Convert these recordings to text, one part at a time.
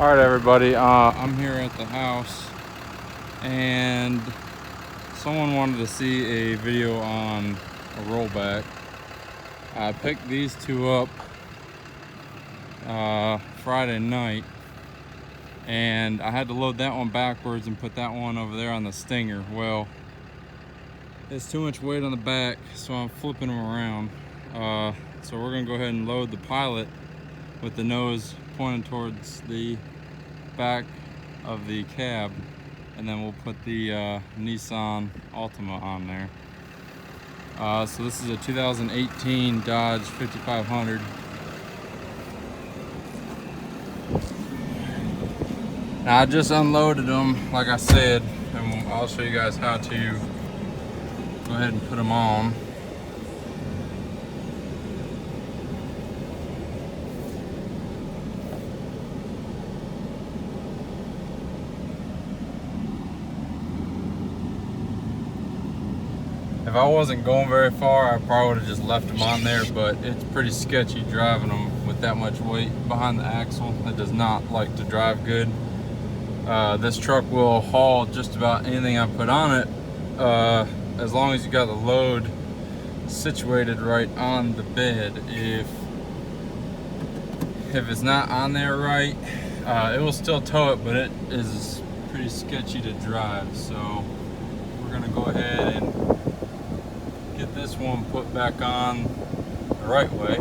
All right, everybody, I'm here at the house and someone wanted to see a video on a rollback. I picked these two up Friday night, and I had to load that one backwards and put that one over there on the Stinger. Well, it's too much weight on the back, so I'm flipping them around. So we're gonna go ahead and load the Pilot with the nose pointing towards the back of the cab, and then we'll put the Nissan Altima on there. So this is a 2018 Dodge 5500. Now I just unloaded them, like I said, and I'll show you guys how to go ahead and put them on. If I wasn't going very far, I probably would have just left them on there, but it's pretty sketchy driving them with that much weight behind the axle. It does not like to drive good. This truck will haul just about anything I put on it, as long as you got the load situated right on the bed. If it's not on there right, it will still tow it, but it is pretty sketchy to drive. So we're gonna go ahead and get this one put back on the right way.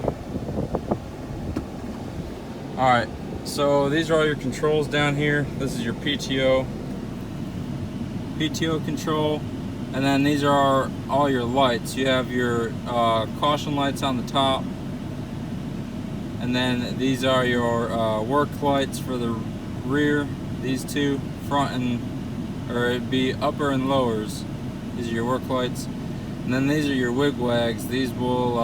All right, so these are all your controls down here. This is your PTO control, and then these are all your lights. You have your caution lights on the top, and then these are your work lights for the rear. These two, front and, or it'd be upper and lowers. These are your work lights. And then these are your wigwags. These will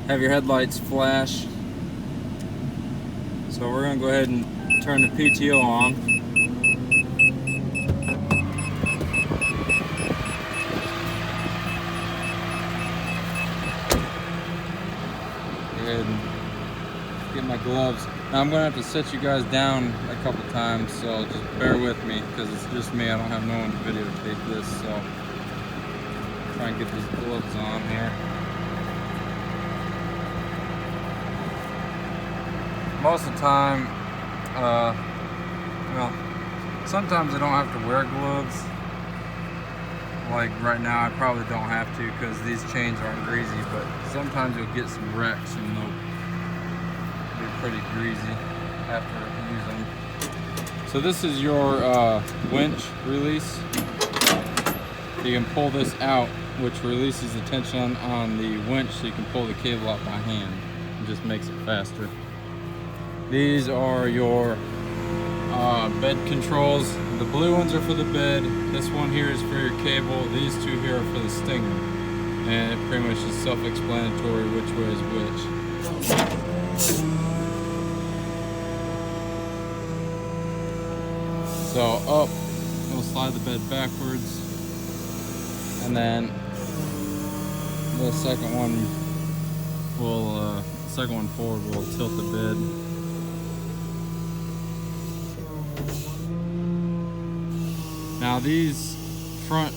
have your headlights flash. So we're gonna go ahead and turn the PTO on. Go ahead and get my gloves. Now I'm gonna have to sit you guys down a couple times, so just bear with me because it's just me. I don't have no one to videotape this, so try and get these gloves on here. Most of the time, well, sometimes I don't have to wear gloves. Like right now, I probably don't have to because these chains aren't greasy, but sometimes you'll get some wrecks and they'll be pretty greasy after using them. So this is your winch release. You can pull this out, which releases the tension on the winch, so you can pull the cable out by hand. It just makes it faster. These are your bed controls. The blue ones are for the bed. This one here is for your cable. These two here are for the Stinger. And it pretty much is self-explanatory which way is which. So up, it'll slide the bed backwards. And then the second one will, second one forward will tilt the bed. Now these front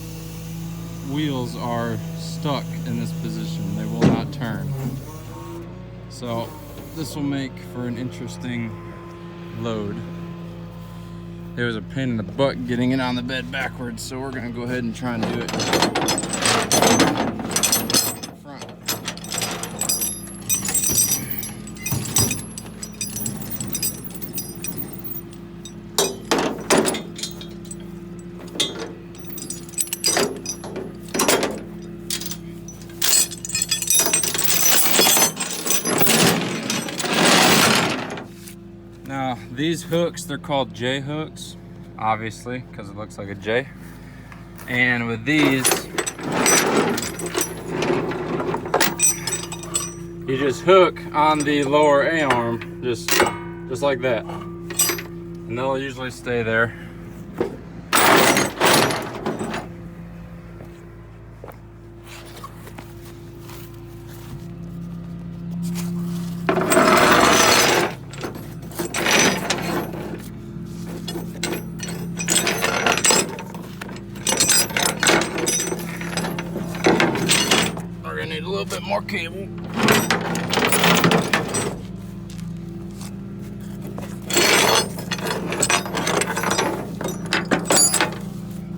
wheels are stuck in this position. They will not turn. So this will make for an interesting load. There was a pain in the butt getting it on the bed backwards, so we're gonna go ahead and try and do it front. Now these hooks, they're called J hooks, obviously, because it looks like a J. And with these, you just hook on the lower A-arm, just like that. And they'll usually stay there. more cable.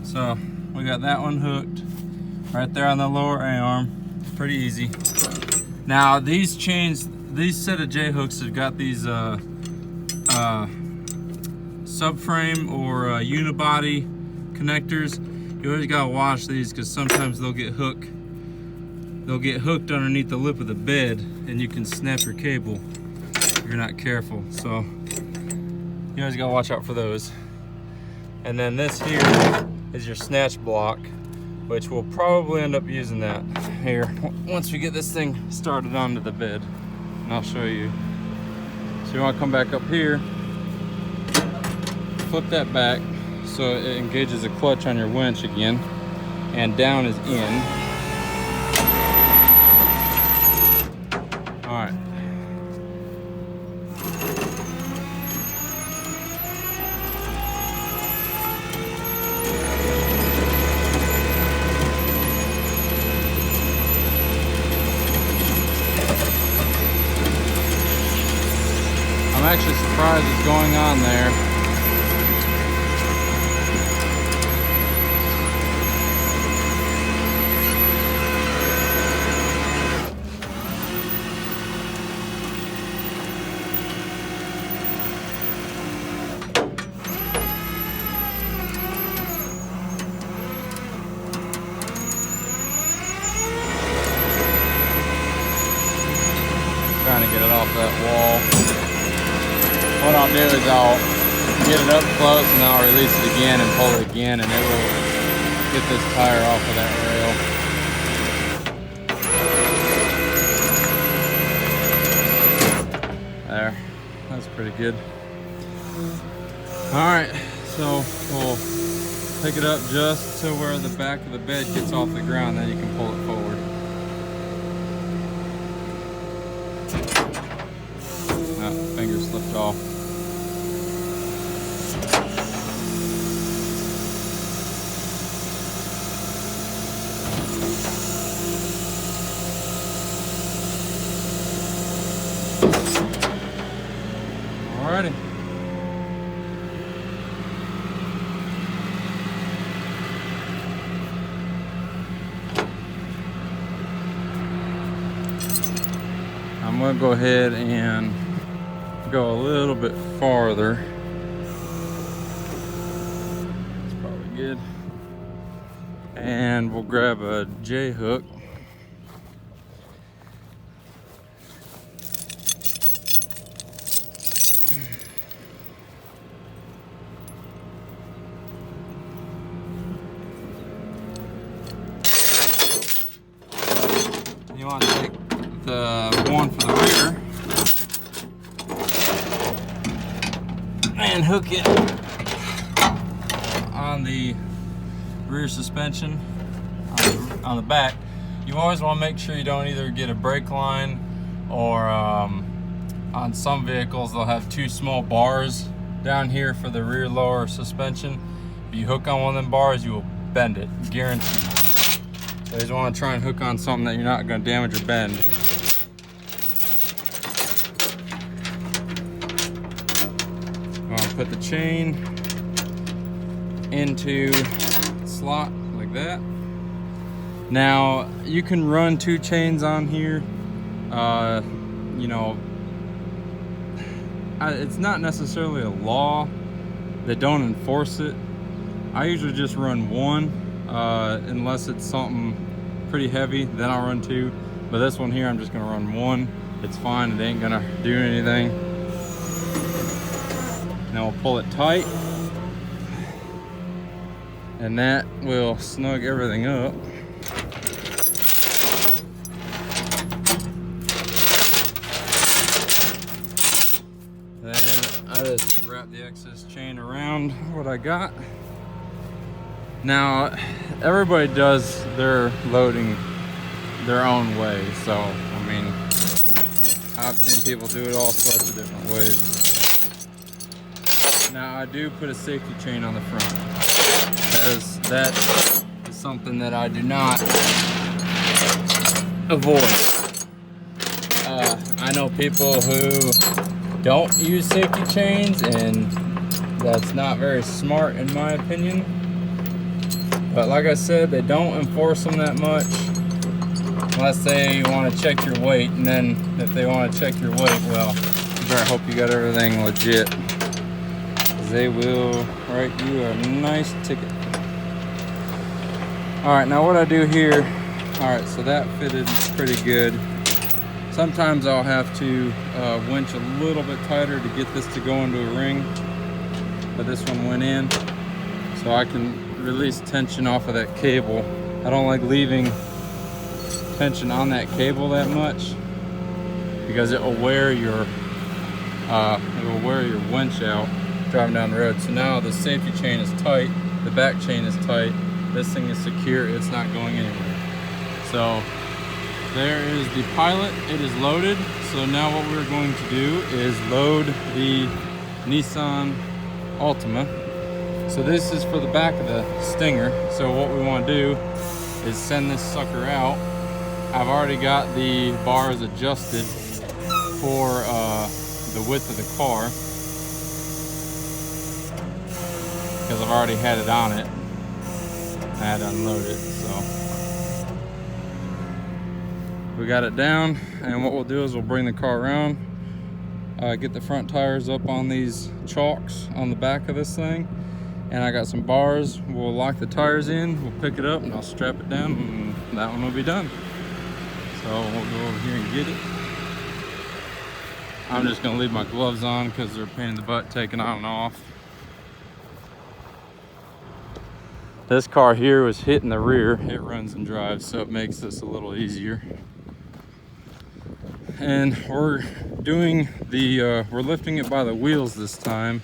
So we got that one hooked right there on the lower A-arm. Pretty easy. Now these chains, these set of J-hooks have got these subframe or unibody connectors. You always gotta watch these because sometimes they'll get hooked. They'll get hooked underneath the lip of the bed and you can snap your cable if you're not careful. So you always gotta watch out for those. And then this here is your snatch block, which we'll probably end up using that here once we get this thing started onto the bed. And I'll show you. So you want to come back up here, flip that back so it engages the clutch on your winch again, and down is in. All right. I'm actually surprised it's going on there. Trying to get it off that wall. What I'll do is I'll get it up close and I'll release it again and pull it again, and it will get this tire off of that rail. There, that's pretty good. All right, so we'll pick it up just to where the back of the bed gets off the ground, then you can pull it forward. Finger slipped off. Alrighty. I'm going to go ahead and go a little bit farther. That's probably good. And we'll grab a J hook. You want to take the one for the rear and hook it on the rear suspension on the back. You always want to make sure you don't either get a brake line, or on some vehicles they'll have two small bars down here for the rear lower suspension. If you hook on one of them bars, you will bend it, guaranteed. So you just want to try and hook on something that you're not going to damage or bend. Put the chain into the slot like that. Now you can run two chains on here. You know, it's not necessarily a law. They don't enforce it. I usually just run one, unless it's something pretty heavy, then I'll run two. But this one here, I'm just gonna run one. It's fine, it ain't gonna do anything. Now we'll pull it tight, and that will snug everything up. Then I just wrap the excess chain around what I got. Now, everybody does their loading their own way, so I mean, I've seen people do it all sorts of different ways. Now I do put a safety chain on the front, because that is something that I do not avoid. I know people who don't use safety chains, and that's not very smart in my opinion. But like I said, they don't enforce them that much unless they want to check your weight. And then if they want to check your weight, well, you better hope you got everything legit, because they will write you a nice ticket. All right, now what I do here, all right, so that fitted pretty good. Sometimes I'll have to winch a little bit tighter to get this to go into a ring, but this one went in, so I can release tension off of that cable. I don't like leaving tension on that cable that much, because it will wear your winch out driving down the road. So now the safety chain is tight, the back chain is tight, this thing is secure, it's not going anywhere. So there is the pilot, it is loaded. So now what we're going to do is load the Nissan Altima. So this is for the back of the Stinger. So what we want to do is send this sucker out. I've already got the bars adjusted for the width of the car, because I've already had it on it. I had to unload it, so we got it down. And what we'll do is we'll bring the car around, get the front tires up on these chocks on the back of this thing, and I got some bars. We'll lock the tires in, we'll pick it up, and I'll strap it down, and that one will be done. So we'll go over here and get it. I'm just gonna leave my gloves on because they're a pain in the butt taking on and off. This car here was hitting the rear. It runs and drives, so it makes this a little easier. And we're doing the, we're lifting it by the wheels this time,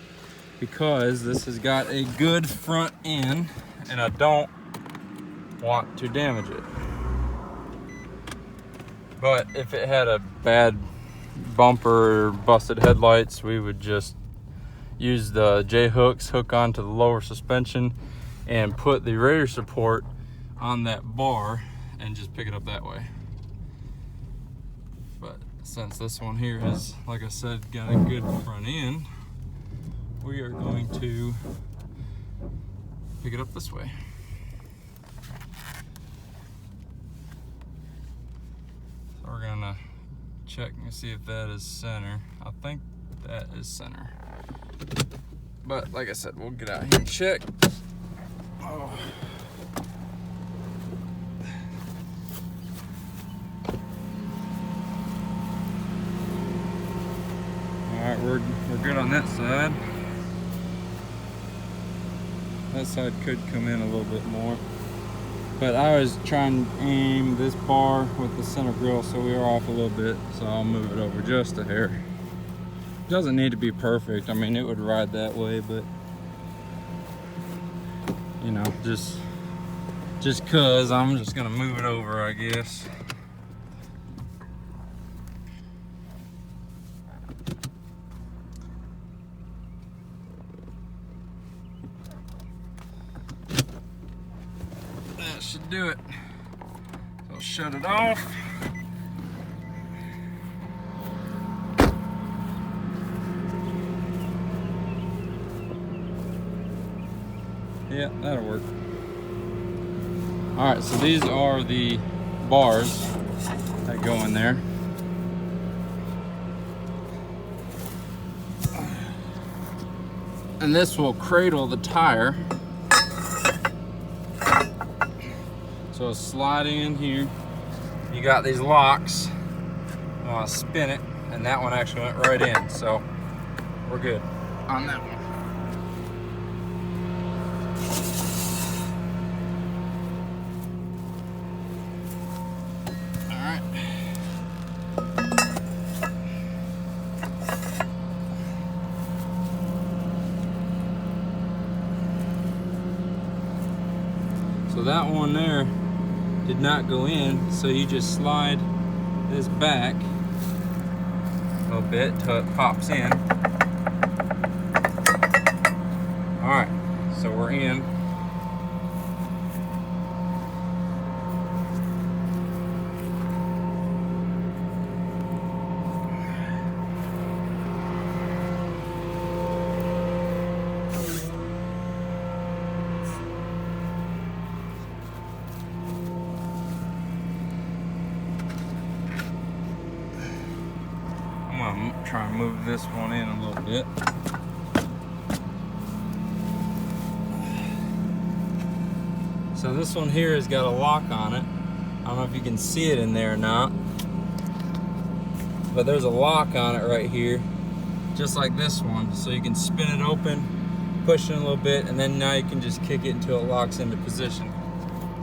because this has got a good front end and I don't want to damage it. But if it had a bad bumper or busted headlights, we would just use the J-hooks, hook onto the lower suspension, and put the radiator support on that bar and just pick it up that way. But since this one here is, like I said, got a good front end, we are going to pick it up this way. So we're gonna check and see if that is center. I think that is center. But like I said, we'll get out here and check. Oh. Alright, we're good on that side. That side could come in a little bit more. But I was trying to aim this bar with the center grill, so we are off a little bit, so I'll move it over just a hair. It doesn't need to be perfect. I mean, it would ride that way, but you know, just cause I'm just gonna move it over, I guess. That should do it. So I'll shut it off. Yeah, that'll work. All right, so these are the bars that go in there. And this will cradle the tire. So slide in here. You got these locks. I want to spin it, and that one actually went right in. So we're good on that one. So that one there did not go in, so you just slide this back a little bit till it pops in. All right, so we're in. to try and move this one in a little bit. So this one here has got a lock on it. I don't know if you can see it in there or not, but there's a lock on it right here, just like this one. So you can spin it open, push it a little bit, and then now you can just kick it until it locks into position.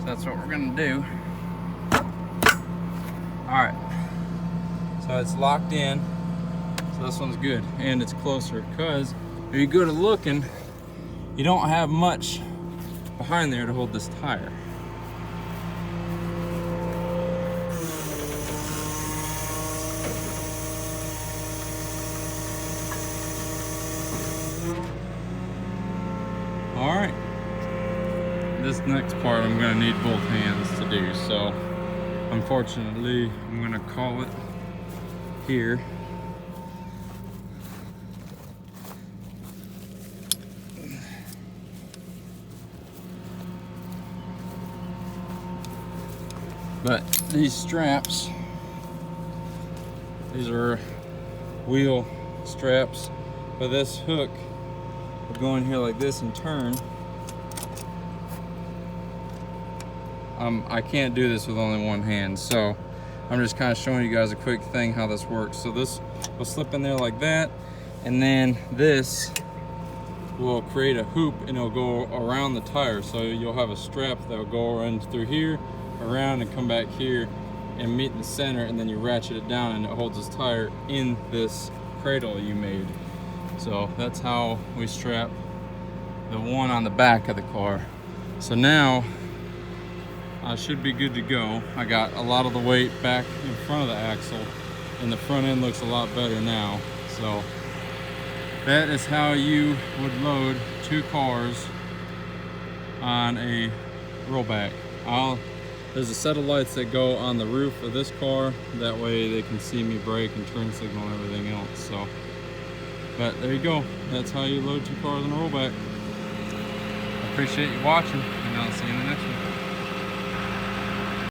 So that's what we're gonna do. All right, so it's locked in. So this one's good, and it's closer, because if you go to looking, you don't have much behind there to hold this tire. All right, this next part I'm gonna need both hands to do, so unfortunately I'm gonna call it here. But these straps, these are wheel straps, but this hook will go in here like this and turn. I can't do this with only one hand, so I'm just kind of showing you guys a quick thing how this works. So this will slip in there like that, and then this will create a hoop and it'll go around the tire. So you'll have a strap that will go around through here, around, and come back here and meet in the center, and then you ratchet it down and it holds this tire in this cradle you made. So that's how we strap the one on the back of the car. So now I should be good to go. I got a lot of the weight back in front of the axle, and the front end looks a lot better now. So that is how you would load two cars on a rollback. There's a set of lights that go on the roof of this car. That way they can see me brake and turn signal and everything else. So, but there you go. That's how you load two cars on a rollback. I appreciate you watching, and I'll see you in the next one.